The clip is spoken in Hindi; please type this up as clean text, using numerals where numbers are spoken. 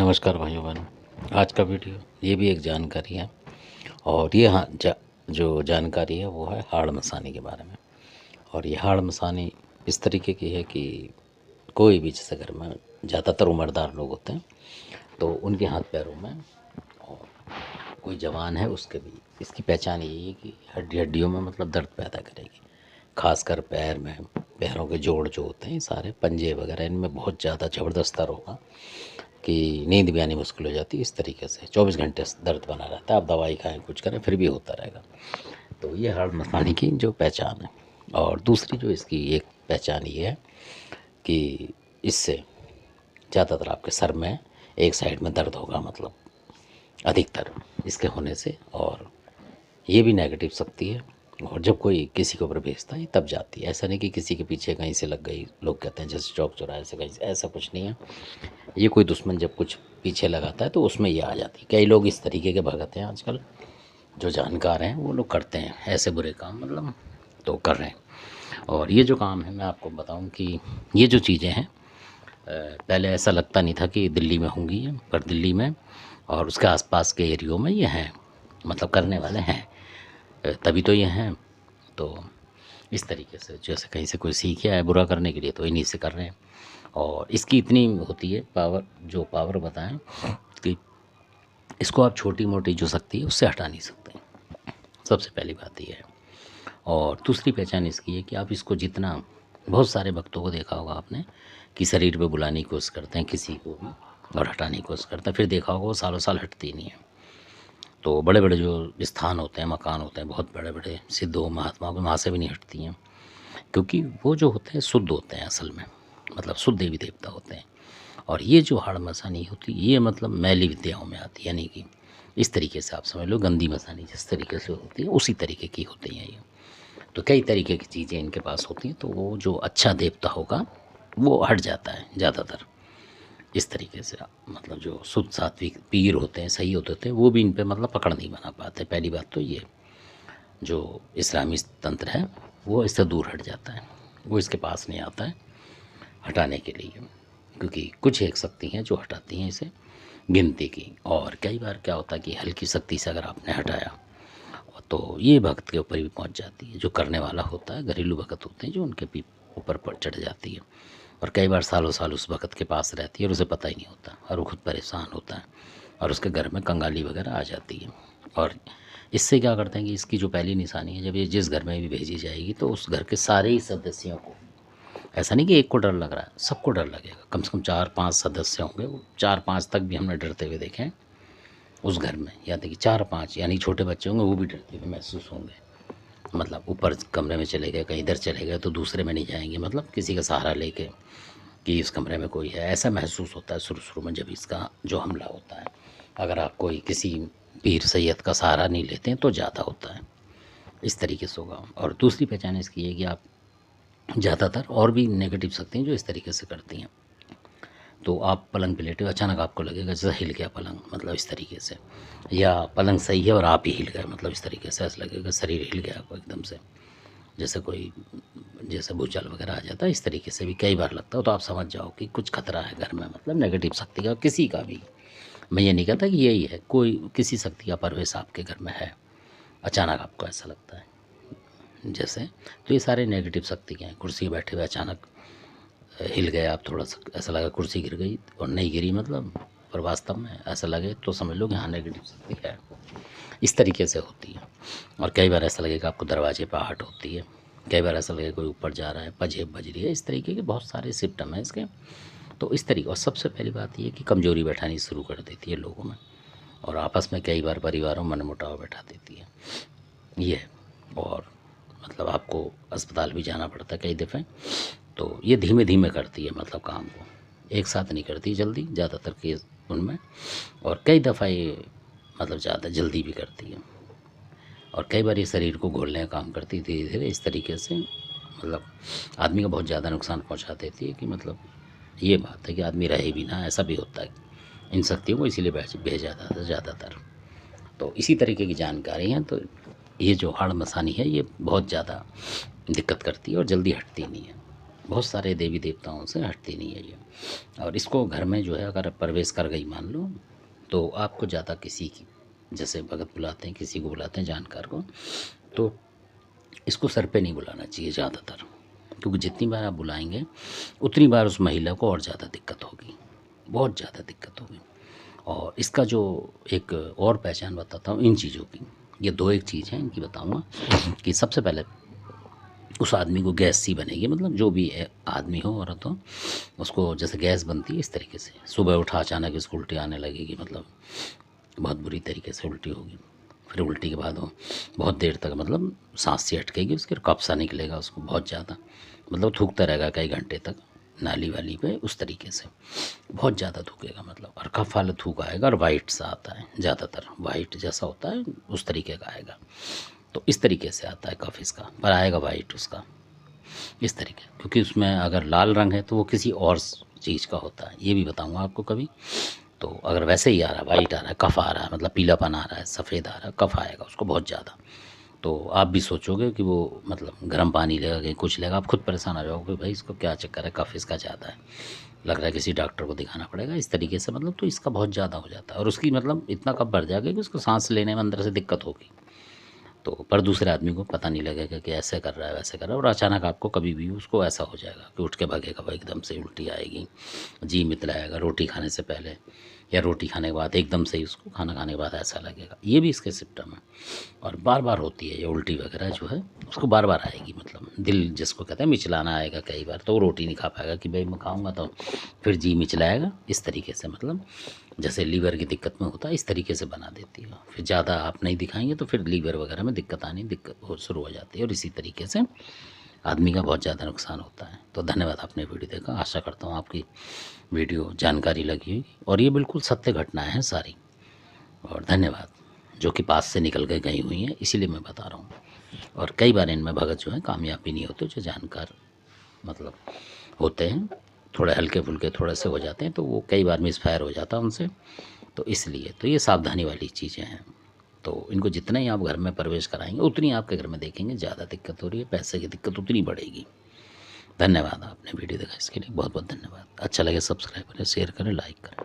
नमस्कार भाइयों बहनों। आज का वीडियो ये भी एक जानकारी है और ये जो जानकारी है वो है हाड़ मसानी के बारे में। और ये हाड़ मसानी इस तरीके की है कि कोई भी जैसे घर में ज़्यादातर उम्रदार लोग होते हैं तो उनके हाथ पैरों में, और कोई जवान है उसके भी, इसकी पहचान यही है कि हड्डियों में मतलब दर्द पैदा करेगी। खासकर पैर में, पैरों के जोड़ जो होते हैं सारे पंजे वगैरह, इनमें बहुत ज़्यादा ज़बरदस्त दर्द होगा कि नींद भी आनी मुश्किल हो जाती है। इस तरीके से 24 घंटे दर्द बना रहता है, आप दवाई खाएं कुछ करें फिर भी होता रहेगा। तो ये हाड़ मसानी की जो पहचान है। और दूसरी जो इसकी एक पहचान ये है कि इससे ज़्यादातर आपके सर में एक साइड में दर्द होगा, मतलब अधिकतर इसके होने से। और ये भी नेगेटिव शक्ति है, और जब कोई किसी के ऊपर भेजता है तब जाती है। ऐसा नहीं कि किसी के पीछे कहीं से लग गई, लोग कहते हैं जैसे चौक चौराहे से कहीं से, ऐसा कुछ नहीं है। ये कोई दुश्मन जब कुछ पीछे लगाता है तो उसमें ये आ जाती है। कई लोग इस तरीके के भगत हैं आजकल, जो जानकार हैं वो लोग करते हैं ऐसे बुरे काम, मतलब तो कर रहे हैं। और ये जो काम है मैं आपको बताऊं कि ये जो चीज़ें हैं पहले ऐसा लगता नहीं था कि दिल्ली में होंगी, पर दिल्ली में और उसके आसपास के एरियो में ये हैं, मतलब करने वाले हैं, तभी तो ये हैं। तो इस तरीके से जैसे कहीं से कोई सीख आया बुरा करने के लिए तो इन्हीं से कर रहे हैं। और इसकी इतनी होती है पावर, जो पावर बताएं कि इसको आप छोटी मोटी जो शक्ति है उससे हटा नहीं सकते, सबसे पहली बात ये है। और दूसरी पहचान इसकी है कि आप इसको जितना, बहुत सारे भक्तों को देखा होगा आपने कि शरीर पे बुलाने की कोशिश करते हैं किसी को भी और हटाने की कोशिश करते हैं, फिर देखा होगा वो सालों साल हटती नहीं है। तो बड़े बड़े जो स्थान होते हैं, मकान होते हैं, बहुत बड़े बड़े सिद्धों महात्माओं के, वहाँ से भी नहीं हटती हैं, क्योंकि वो जो होते हैं शुद्ध होते हैं असल में, मतलब शुद्ध देवी देवता होते हैं। और ये जो हाड़ मसानी होती है ये मतलब मैली विद्याओं में आती है, यानी कि इस तरीके से आप समझ लो गंदी मसानी जिस तरीके से होती है उसी तरीके की होती हैं ये। तो कई तरीके की चीज़ें इनके पास होती हैं, तो वो जो अच्छा देवता होगा वो हट जाता है ज़्यादातर। इस तरीके से मतलब जो शुद्ध सात्विक पीर होते हैं, सही होते हैं, वो भी इन पे मतलब पकड़ नहीं बना पाते। पहली बात तो ये जो इस्लामी तंत्र है वो इससे दूर हट जाता है, वो इसके पास नहीं आता है हटाने के लिए, क्योंकि कुछ एक शक्ति हैं जो हटाती हैं इसे गिनती की। और कई बार क्या होता है कि हल्की शक्ति से अगर आपने हटाया तो ये भक्त के ऊपर भी पहुंच जाती है, जो करने वाला होता है, घरेलू भक्त होते हैं जो उनके भी ऊपर चढ़ जाती है। और कई बार सालों साल उस भक्त के पास रहती है और उसे पता ही नहीं होता, और वो खुद परेशान होता है और उसके घर में कंगाली वगैरह आ जाती है। और इससे क्या करते हैं कि इसकी जो पहली निशानी है, जब ये जिस घर में भी भेजी जाएगी तो उस घर के सारे ही सदस्यों को, ऐसा नहीं कि एक को डर लग रहा है, सबको डर लगेगा। कम से कम 4-5 सदस्य होंगे, वो 4-5 तक भी हमने डरते हुए देखे हैं उस घर में। या देखिए 4-5 यानी छोटे बच्चे होंगे वो भी डरते हुए महसूस होंगे, मतलब ऊपर कमरे में चले गए, कहीं इधर चले गए तो दूसरे में नहीं जाएंगे, मतलब किसी का सहारा लेके कि इस कमरे में कोई है, ऐसा महसूस होता है शुरू शुरू में जब इसका जो हमला होता है। अगर आप कोई किसी पीर सैयद का सहारा नहीं लेते हैं तो ज़्यादा होता है, इस तरीके से होगा। और दूसरी पहचान इसकी है कि आप ज़्यादातर और भी नेगेटिव शक्तियाँ जो इस तरीके से करती हैं, तो आप पलंग पे लेटे हो, अचानक आपको लगेगा जैसे हिल गया पलंग, मतलब इस तरीके से, या पलंग सही है और आप ही हिल गए, मतलब इस तरीके से ऐसा लगेगा शरीर हिल गया आपको एकदम से, जैसे कोई, जैसे भूचाल वगैरह आ जाता है, इस तरीके से भी कई बार लगता है। तो आप समझ जाओ कि कुछ खतरा है घर में, मतलब नेगेटिव शक्ति का, किसी का भी। मैं ये नहीं कहता कि यही है, कोई किसी शक्ति का प्रवेश आपके घर में है, अचानक आपको ऐसा लगता है जैसे, तो ये सारे नेगेटिव शक्ति के हैं। कुर्सी पे बैठे हुए अचानक हिल गए आप, थोड़ा सा ऐसा लगा कुर्सी गिर गई और नहीं गिरी, मतलब पर वास्तव में ऐसा लगे तो समझ लो कि हाँ नेगेटिव शक्ति है, इस तरीके से होती है। और कई बार ऐसा लगेगा आपको दरवाजे पर आहट होती है, कई बार ऐसा लगेगा कोई ऊपर जा रहा है, पजेब बज रही है, इस तरीके के बहुत सारे सिम्टम हैं इसके। तो इस तरीके, और सबसे पहली बात ये कि कमज़ोरी बैठानी शुरू कर देती है लोगों में, और आपस में कई बार परिवारों में मनमुटाव बैठा देती है ये है। और मतलब आपको अस्पताल भी जाना पड़ता है कई दफ़े। तो ये धीमे धीमे करती है, मतलब काम को एक साथ नहीं करती जल्दी, ज़्यादातर केस उनमें, और कई दफ़ा ये मतलब ज़्यादा जल्दी भी करती है। और कई बार ये शरीर को घोलने का काम करती है धीरे धीरे, इस तरीके से मतलब आदमी का बहुत ज़्यादा नुकसान पहुंचा देती है, कि मतलब ये बात है कि आदमी रहे भी ना, ऐसा भी होता है इन शक्तियों को इसीलिए भेजा जाता था ज़्यादातर। तो इसी तरीके की जानकारी है। तो ये जो हाड़ मसानी है ये बहुत ज़्यादा दिक्कत करती है और जल्दी हटती नहीं है। बहुत सारे देवी देवताओं से हटती नहीं है ये। और इसको घर में जो है अगर प्रवेश कर गई मान लो, तो आपको ज़्यादा किसी की, जैसे भगत बुलाते हैं, किसी को बुलाते हैं जानकार को, तो इसको सर पे नहीं बुलाना चाहिए ज़्यादातर, क्योंकि जितनी बार आप बुलाएंगे उतनी बार उस महिला को और ज़्यादा दिक्कत होगी, बहुत ज़्यादा दिक्कत होगी। और इसका जो एक और पहचान बताता हूँ इन चीज़ों की, ये दो एक चीज़ हैं इनकी बताऊँगा। कि सबसे पहले उस आदमी को गैस सी बनेगी, मतलब जो भी आदमी हो औरत हो, उसको जैसे गैस बनती है इस तरीके से सुबह उठा अचानक इसको उल्टी आने लगेगी, मतलब बहुत बुरी तरीके से उल्टी होगी। फिर उल्टी के बाद वो बहुत देर तक मतलब सांस सी अटकेगी उसके, कफ सा निकलेगा उसको बहुत ज़्यादा, मतलब थूकता रहेगा कई घंटे तक नाली वाली पे, उस तरीके से बहुत ज़्यादा थूकेगा मतलब, और कफ वाला थूक आएगा और वाइट सा आता है, ज़्यादातर वाइट जैसा होता है उस तरीके का आएगा। तो इस तरीके से आता है कफ इसका, पर आएगा वाइट उसका इस तरीके, क्योंकि उसमें अगर लाल रंग है तो वो किसी और चीज़ का होता है, ये भी बताऊंगा आपको कभी। तो अगर वैसे ही आ रहा है, वाइट आ रहा है, कफ आ रहा है, मतलब पीलापन आ रहा है, सफ़ेद आ रहा है, कफ आएगा उसको बहुत ज़्यादा, तो आप भी सोचोगे कि वो मतलब गर्म पानी लेगा कहीं कुछ लेगा, आप खुद परेशान आ जाओगे भाई इसको क्या चक्कर है, कफ इसका ज़्यादा है, लग रहा है किसी डॉक्टर को दिखाना पड़ेगा इस तरीके से, मतलब तो इसका बहुत ज़्यादा हो जाता है, और उसकी मतलब इतना कफ बढ़ जाएगा कि उसको सांस लेने में अंदर से दिक्कत होगी। तो पर दूसरे आदमी को पता नहीं लगेगा कि ऐसे कर रहा है वैसे कर रहा है, और अचानक आपको कभी भी उसको ऐसा हो जाएगा कि उठ के भागेगा, वो एकदम से उल्टी आएगी, जी मितलाएगा रोटी खाने से पहले, या रोटी खाने के बाद एकदम से ही उसको खाना खाने के बाद ऐसा लगेगा, ये भी इसके सिम्टम है। और बार बार होती है ये उल्टी वगैरह जो है, उसको बार बार आएगी, मतलब दिल जिसको कहते हैं मिचलाना आएगा कई बार, तो वो रोटी नहीं खा पाएगा कि भाई मैं खाऊंगा, तो फिर जी मिचलाएगा इस तरीके से, मतलब जैसे लीवर की दिक्कत में होता है इस तरीके से बना देती है। फिर ज़्यादा आप नहीं दिखाएंगे तो फिर लीवर वगैरह में दिक्कत आनी शुरू हो जाती है, और इसी तरीके से आदमी का बहुत ज़्यादा नुकसान होता है। तो धन्यवाद आपने वीडियो देखा, आशा करता हूँ आपकी वीडियो जानकारी लगी होगी, और ये बिल्कुल सत्य घटनाएं हैं सारी, और धन्यवाद, जो कि पास से निकल के गई हुई हैं इसीलिए मैं बता रहा हूँ। और कई बार इनमें भगत जो है कामयाबी नहीं होते, जो जानकार मतलब होते हैं, थोड़े हल्के फुल्के थोड़े से हो जाते हैं, तो वो कई बार मिसफायर हो जाता है उनसे, तो इसलिए तो ये सावधानी वाली चीज़ें हैं। तो इनको जितना ही आप घर में प्रवेश कराएंगे उतनी आपके घर में देखेंगे ज़्यादा दिक्कत हो रही है, पैसे की दिक्कत उतनी बढ़ेगी। धन्यवाद, आपने वीडियो देखा इसके लिए बहुत बहुत धन्यवाद। अच्छा लगे सब्सक्राइब करें, शेयर करें, लाइक करें।